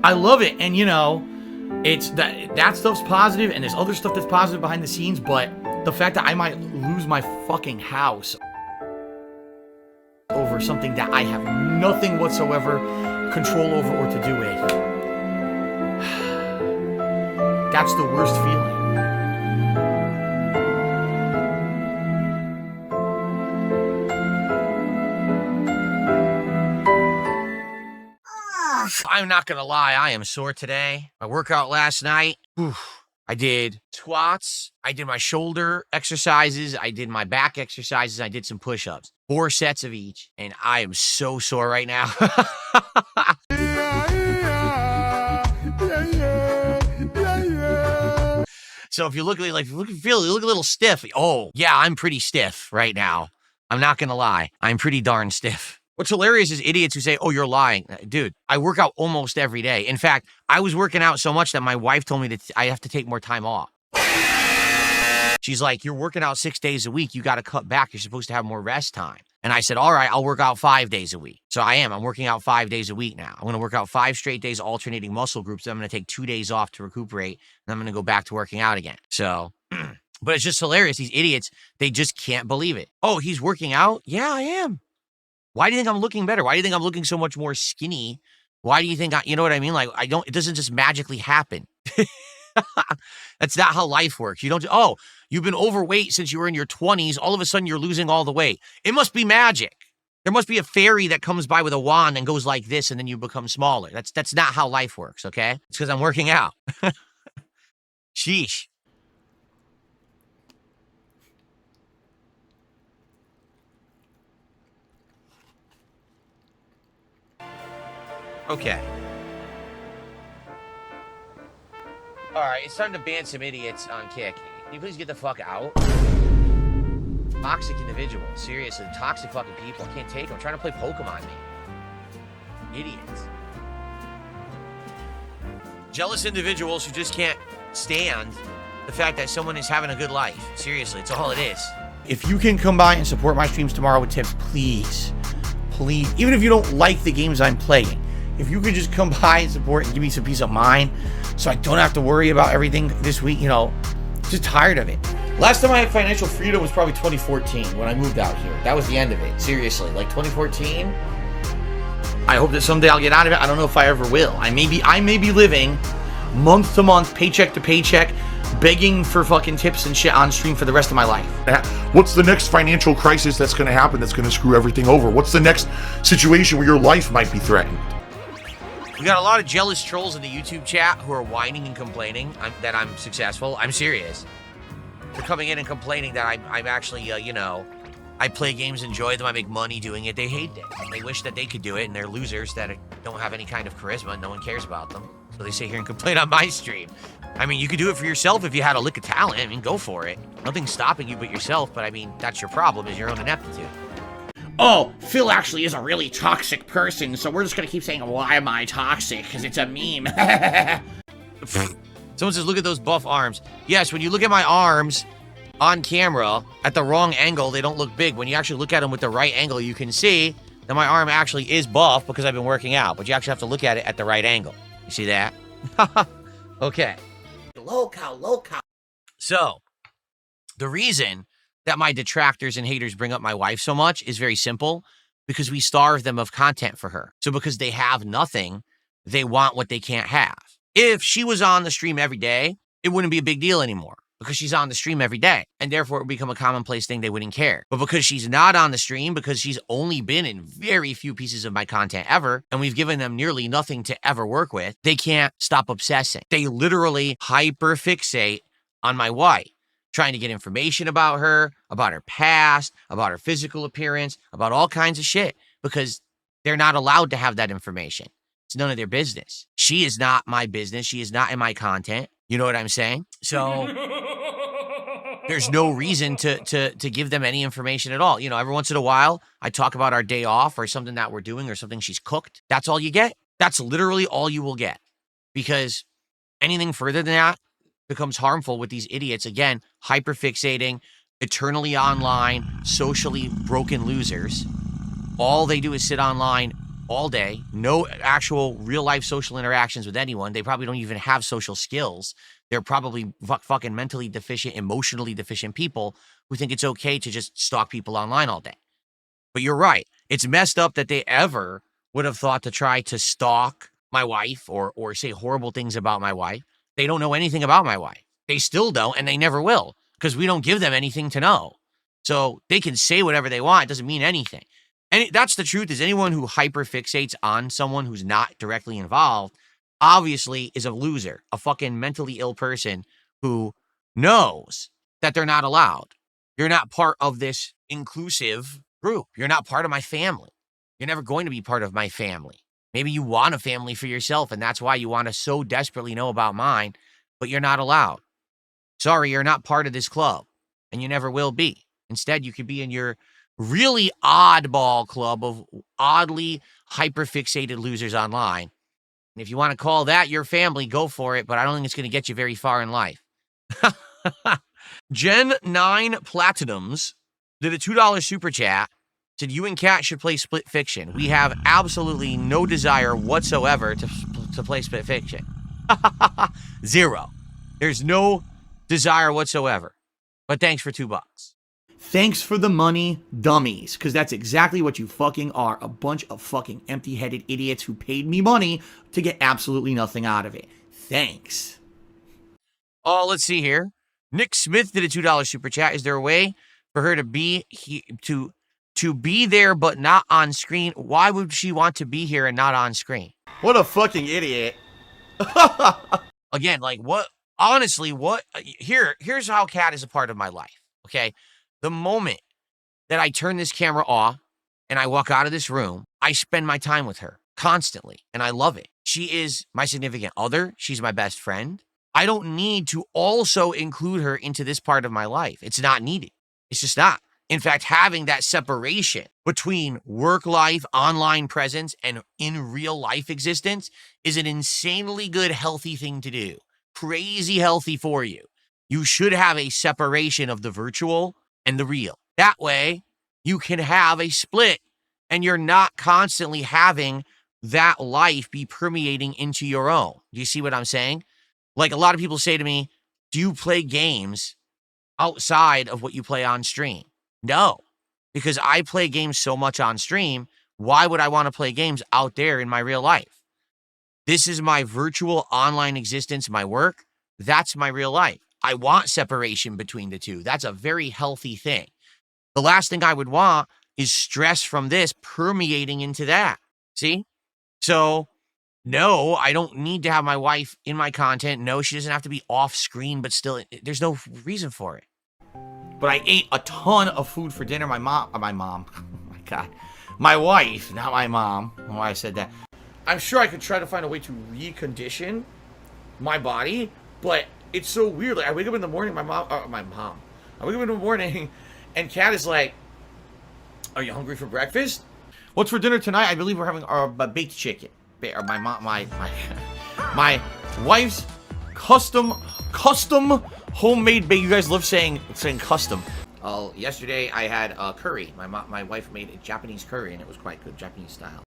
I love it. And, you know, it's that stuff's positive, and there's other stuff that's positive behind the scenes, but the fact that I might lose my fucking house over something that I have nothing whatsoever control over or to do with, that's the worst feeling. I'm not gonna lie, I am sore today. My workout last night, I did squats, I did my shoulder exercises, I did my back exercises, I did some push-ups. 4 sets of each, and I am so sore right now. So if you look like you look a little stiff. Oh, yeah, I'm pretty stiff right now. I'm not gonna lie. I'm pretty darn stiff. What's hilarious is idiots who say, oh, you're lying. Dude, I work out almost every day. In fact, I was working out so much that my wife told me that I have to take more time off. She's like, you're working out 6 days a week. You got to cut back. You're supposed to have more rest time. And I said, all right, I'll work out 5 days a week. So I am. I'm working out 5 days a week now. I'm going to work out 5 straight days, alternating muscle groups. Then I'm going to take 2 days off to recuperate. And I'm going to go back to working out again. So, but it's just hilarious. These idiots, they just can't believe it. Oh, he's working out? Yeah, I am. Why do you think I'm looking better? Why do you think I'm looking so much more skinny? Why do you think you know what I mean? Like, it doesn't just magically happen. That's not how life works. You don't, oh, you've been overweight since you were in your 20s. All of a sudden you're losing all the weight. It must be magic. There must be a fairy that comes by with a wand and goes like this, and then you become smaller. That's not how life works, okay? It's because I'm working out. Sheesh. Okay. All right, it's time to ban some idiots on Kick. Can you please get the fuck out? Toxic individual. Seriously, toxic fucking people. I can't take them. I'm trying to play Pokemon, me. Idiots. Jealous individuals who just can't stand the fact that someone is having a good life. Seriously, it's all it is. If you can come by and support my streams tomorrow with tips, please. Please. Even if you don't like the games I'm playing, if you could just come by and support and give me some peace of mind so I don't have to worry about everything this week, you know, just tired of it. Last time I had financial freedom was probably 2014 when I moved out here. That was the end of it. Seriously, like 2014. I hope that someday I'll get out of it. I don't know if I ever will. I may be living month to month, paycheck to paycheck, begging for fucking tips and shit on stream for the rest of my life. What's the next financial crisis that's going to happen that's going to screw everything over? What's the next situation where your life might be threatened? We got a lot of jealous trolls in the YouTube chat who are whining and complaining that I'm successful. I'm serious. They're coming in and complaining that I'm actually, you know, I play games, enjoy them, I make money doing it. They hate it. They wish that they could do it, and they're losers that don't have any kind of charisma. No one cares about them. So they sit here and complain on my stream. I mean, you could do it for yourself if you had a lick of talent. I mean, go for it. Nothing's stopping you but yourself, but I mean, that's your problem, is your own ineptitude. Oh, Phil actually is a really toxic person, so we're just gonna keep saying, why am I toxic? Because it's a meme. Someone says, look at those buff arms. Yes, when you look at my arms on camera at the wrong angle, they don't look big. When you actually look at them with the right angle, you can see that my arm actually is buff because I've been working out, but you actually have to look at it at the right angle. You see that? Okay. Low-cow. So, the reason that my detractors and haters bring up my wife so much is very simple, because we starve them of content for her. So because they have nothing, they want what they can't have. If she was on the stream every day, it wouldn't be a big deal anymore because she's on the stream every day, and therefore it would become a commonplace thing. They wouldn't care. But because she's not on the stream, because she's only been in very few pieces of my content ever, and we've given them nearly nothing to ever work with, they can't stop obsessing. They literally hyperfixate on my wife, trying to get information about her past, about her physical appearance, about all kinds of shit, because they're not allowed to have that information. It's none of their business. She is not my business. She is not in my content. You know what I'm saying? So there's no reason to give them any information at all. You know, every once in a while, I talk about our day off or something that we're doing or something she's cooked. That's all you get. That's literally all you will get, because anything further than that becomes harmful with these idiots. Again, hyperfixating, eternally online, socially broken losers. All they do is sit online all day, no actual real life social interactions with anyone. They probably don't even have social skills. They're probably fucking mentally deficient, emotionally deficient people who think it's okay to just stalk people online all day. But you're right. It's messed up that they ever would have thought to try to stalk my wife or say horrible things about my wife. They don't know anything about my wife. They still don't, and they never will, because we don't give them anything to know. So they can say whatever they want. It doesn't mean anything. And that's the truth, is anyone who hyperfixates on someone who's not directly involved obviously is a loser, a fucking mentally ill person who knows that they're not allowed. You're not part of this inclusive group. You're not part of my family. You're never going to be part of my family. Maybe you want a family for yourself, and that's why you want to so desperately know about mine, but you're not allowed. Sorry, you're not part of this club, and you never will be. Instead, you could be in your really oddball club of oddly hyperfixated losers online. And if you want to call that your family, go for it, but I don't think it's going to get you very far in life. Gen 9 Platinums did a $2 super chat, said you and Kat should play Split Fiction. We have absolutely no desire whatsoever to play Split Fiction. Zero. There's no desire whatsoever. But thanks for $2. Thanks for the money, dummies, because that's exactly what you fucking are, a bunch of fucking empty-headed idiots who paid me money to get absolutely nothing out of it. Thanks. Oh, let's see here. Nick Smith did a $2 super chat. Is there a way for her to be to be there but not on screen? Why would she want to be here and not on screen? What a fucking idiot. Again, like what? Honestly, what? Here's how Kat is a part of my life. Okay, the moment that I turn this camera off and I walk out of this room, I spend my time with her constantly, and I love it. She is my significant other. She's my best friend. I don't need to also include her into this part of my life. It's not needed. It's just not. In fact, having that separation between work life, online presence, and in real life existence is an insanely good, healthy thing to do. Crazy healthy for you. You should have a separation of the virtual and the real. That way, you can have a split and you're not constantly having that life be permeating into your own. Do you see what I'm saying? Like a lot of people say to me, do you play games outside of what you play on stream? No, because I play games so much on stream. Why would I want to play games out there in my real life? This is my virtual online existence, my work. That's my real life. I want separation between the two. That's a very healthy thing. The last thing I would want is stress from this permeating into that. See? So, no, I don't need to have my wife in my content. No, she doesn't have to be off screen, but still, there's no reason for it. But I ate a ton of food for dinner. My mom, oh my God. My wife, not my mom. I don't know why I said that. I'm sure I could try to find a way to recondition my body, but it's so weird. Like I wake up in the morning, my mom. I wake up in the morning, and Kat is like, "Are you hungry for breakfast? What's for dinner tonight? I believe we're having our baked chicken." My wife's custom homemade bake. You guys love saying custom. Yesterday I had curry. My wife made a Japanese curry, and it was quite good, Japanese style.